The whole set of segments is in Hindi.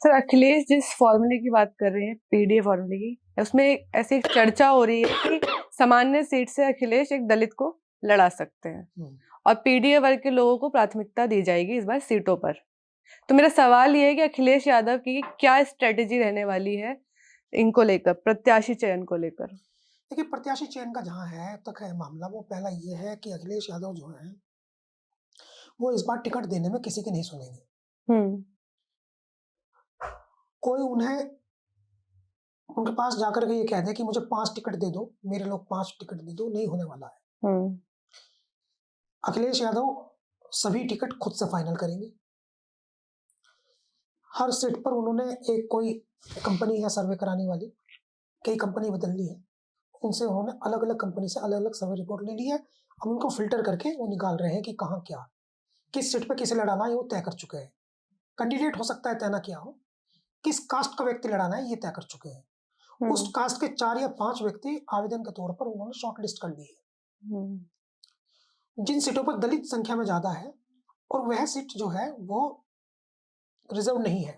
सर अखिलेश जिस फॉर्मूले की बात कर रहे हैं, पीडीए फॉर्मूले की, उसमें ऐसी एक चर्चा हो रही है कि सामान्य सीट से अखिलेश एक दलित को लड़ा सकते हैं और पीडीए वर्ग के लोगों को प्राथमिकता दी जाएगी इस बार सीटों पर। तो मेरा सवाल ये है कि अखिलेश यादव की क्या स्ट्रेटेजी रहने वाली है इनको लेकर, प्रत्याशी चयन को लेकर। देखिए, प्रत्याशी चयन का जहाँ है तक है मामला, वो पहला ये है कि अखिलेश यादव जो है वो इस बार टिकट देने में किसी की नहीं सुनेंगे। कोई उन्हें उनके पास जाकर के ये कह दे कि मुझे 5 टिकट दे दो, मेरे लोग 5 टिकट दे दो, नहीं होने वाला है। अखिलेश यादव सभी टिकट खुद से फाइनल करेंगे। हर सीट पर उन्होंने एक कोई कंपनी है सर्वे कराने वाली, कई कंपनी बदल ली है, उनसे उन्होंने अलग-अलग कंपनी से अलग-अलग सर्वे रिपोर्ट ले ली है। अब उनको फ़िल्टर करके वो निकाल रहे हैं कि कहाँ क्या, किस सीट पे किसे लड़ाना है, वो तय कर चुके हैं। कैंडिडेट हो सकता है तय ना किया हो, किस कास्ट का व्यक्ति लड़ाना है ये तय कर चुके हैं। उस कास्ट के 4 या 5 व्यक्ति आवेदन के तौर पर उन्होंने शॉर्ट लिस्ट कर ली है। जिन सीटों पर दलित संख्या में ज़्यादा है और वह सीट जो है वो रिज़र्व नहीं है,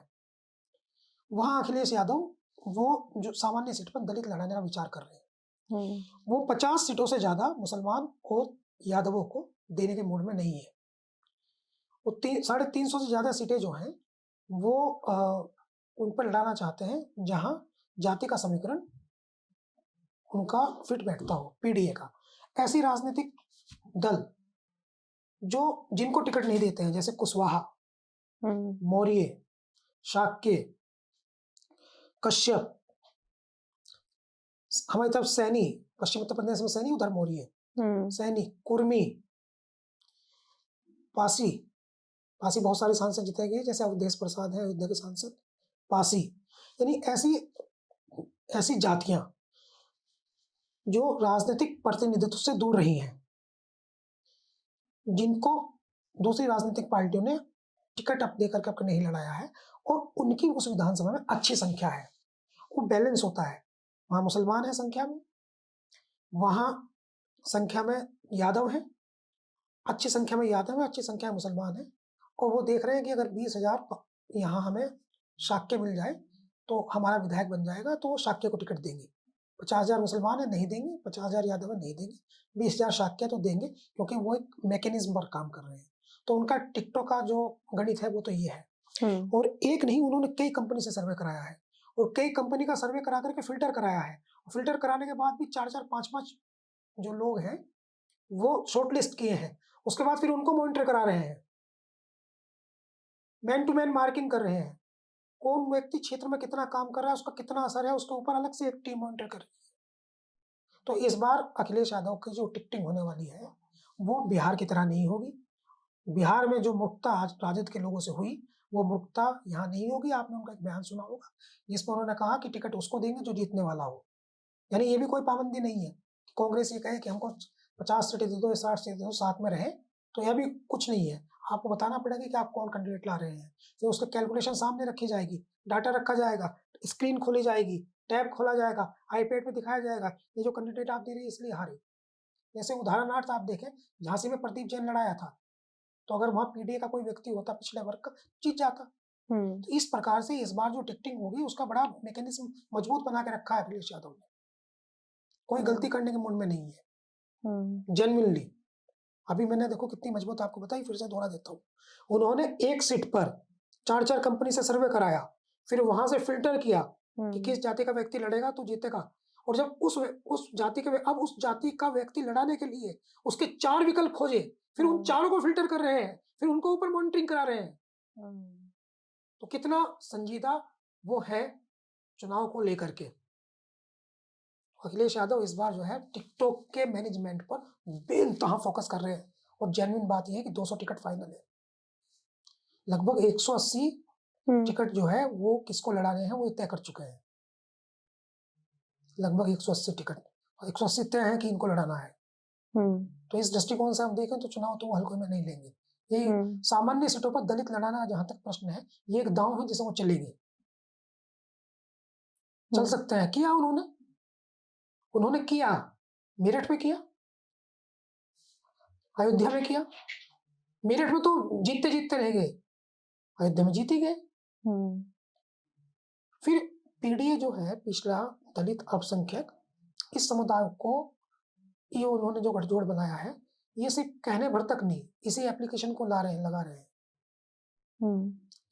वहाँ अखिलेश यादव वो जो सामान्य सीट पर दलित लड़ाने का विचार कर रहे हैं। वो 50 सीटों से ज़्यादा मुसलमान और यादवों को देने के मूड में नहीं है। वो 350 से ज़्यादा सीटें जो हैं वो उन पर लड़ाना चाहते हैं जहाँ जाति का समीकरण उनका फिट बैठता हो, पीडीए का। ऐसी राजनीतिक दल जो जिनको टिकट नहीं देते हैं, जैसे कुशवाहा, मौर्य, शाक्य, कश्यप, हमारी तरफ सैनी, पश्चिम उत्तर प्रदेश में सैनी, उधर मौर्य, सैनी, कुर्मी, पासी, पासी बहुत सारे सांसद जीते गए, जैसे अवधेश प्रसाद है अयोध्या के सांसद, पासी, यानी ऐसी जातियां जो राजनीतिक प्रतिनिधित्व से दूर रही हैं, जिनको दूसरी राजनीतिक पार्टियों ने टिकट अब देकर के नहीं लड़ाया है और उनकी उस विधानसभा में अच्छी संख्या है, वो बैलेंस होता है। वहाँ मुसलमान है संख्या में, वहाँ संख्या में यादव हैं, अच्छी संख्या में यादव है, अच्छी संख्या में मुसलमान है, और वो देख रहे हैं कि अगर 20,000 यहाँ हमें शाक्य मिल जाए तो हमारा विधायक बन जाएगा, तो वो शाक्य को टिकट देंगे। 50,000 मुसलमान है नहीं देंगे, 50,000 यादव है नहीं देंगे, 20,000 शाक्य तो देंगे, क्योंकि वो एक मैकेनिज्म पर काम कर रहे हैं। तो उनका टिकटों का जो गणित है वो तो ये है। और एक नहीं, उन्होंने कई कंपनी से सर्वे कराया है और कई कंपनी का सर्वे करा करके फिल्टर कराया है। फिल्टर कराने के बाद भी 4-4, 5-5 जो लोग हैं वो शॉर्ट लिस्ट किए हैं, उसके बाद फिर उनको मॉनिटर करा रहे हैं, मैन टू मैन मार्किंग कर रहे हैं, कौन व्यक्ति क्षेत्र में कितना काम कर रहा है, उसका कितना असर है, उसके ऊपर अलग से एक टीम मॉनिटर कर रही है। तो इस बार अखिलेश यादव की जो टिकटिंग होने वाली है वो बिहार की तरह नहीं होगी। बिहार में जो मूर्खता आज राजद के लोगों से हुई, वो मूर्खता यहाँ नहीं होगी। आपने उनका एक बयान सुना होगा जिसमें उन्होंने कहा कि टिकट उसको देंगे जो जीतने वाला हो। यानी ये भी कोई पाबंदी नहीं है कि कांग्रेस ये कहे कि हमको 50 सीटें दे दो या 60 सीटें दे दो, साथ में रहे, तो यह भी कुछ नहीं है। आपको बताना पड़ेगा कि आप कौन कैंडिडेट ला रहे हैं, फिर उसकी कैलकुलेशन सामने रखी जाएगी, डाटा रखा जाएगा, स्क्रीन खोली जाएगी, टैब खोला जाएगा, आईपैड पे दिखाया जाएगा ये जो कैंडिडेट आप दे रहे हैं इसलिए हारे। जैसे उदाहरणार्थ आप देखें, झांसी में प्रदीप जैन लड़ाया था, तो अगर वहाँ पीडीए का कोई व्यक्ति होता पिछड़े वर्ग का, जीत जाता। तो इस प्रकार से इस बार जो टिकटिंग होगी उसका बड़ा मैकेनिज्म मजबूत बना के रखा है अखिलेश यादव ने। कोई गलती करने के मूड में नहीं है, जेन्युइनली। अभी मैंने देखो कितनी मजबूत आपको बताई, फिर से दोहरा देता हूँ। उन्होंने एक सीट पर 4-4 कंपनी से सर्वे कराया, फिर वहां से फिल्टर किया कि किस जाति का व्यक्ति लड़ेगा तो जीतेगा। और जब उस जाति के अब उस जाति का व्यक्ति लड़ाने के लिए उसके 4 विकल्प खोजे, फिर उन चारों को फिल्टर कर रहे हैं, फिर उनको ऊपर मॉनिटरिंग करा रहे हैं। तो कितना संजीदा वो है चुनाव को लेकर के। अखिलेश यादव इस बार जो है टिकटॉक के मैनेजमेंट पर बेइंतहा फोकस कर रहे हैं और जेन्युइन बात यह है कि 200 टिकट फाइनल है। लगभग 180 टिकट जो है वो किसको लड़ाने हैं वो तय कर चुके हैं। लगभग 180 टिकट, 180 तय है कि इनको लड़ाना है। तो इस दृष्टिकोण से हम देखें तो चुनाव तो हल्के में नहीं लेंगे। ये सामान्य सीटों पर दलित लड़ाना जहां तक प्रश्न है, ये एक दांव है जिसे वो चलेंगे, चल सकते हैं। किया उन्होंने किया, मेरठ में किया, अयोध्या में किया। मेरठ में तो जीतते जीतते रह गए, अयोध्या में जीत ही गए। फिर पीडीए जो है, पिछड़ा, दलित, अल्पसंख्यक, इस समुदाय को ये उन्होंने जो गठजोड़ बनाया है, ये सिर्फ कहने भर तक नहीं, इसी एप्लीकेशन को लगा रहे हैं।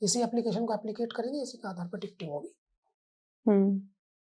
इसी एप्लीकेशन को एप्लीकेट करेंगे, इसी के आधार पर टिकटिंग होगी।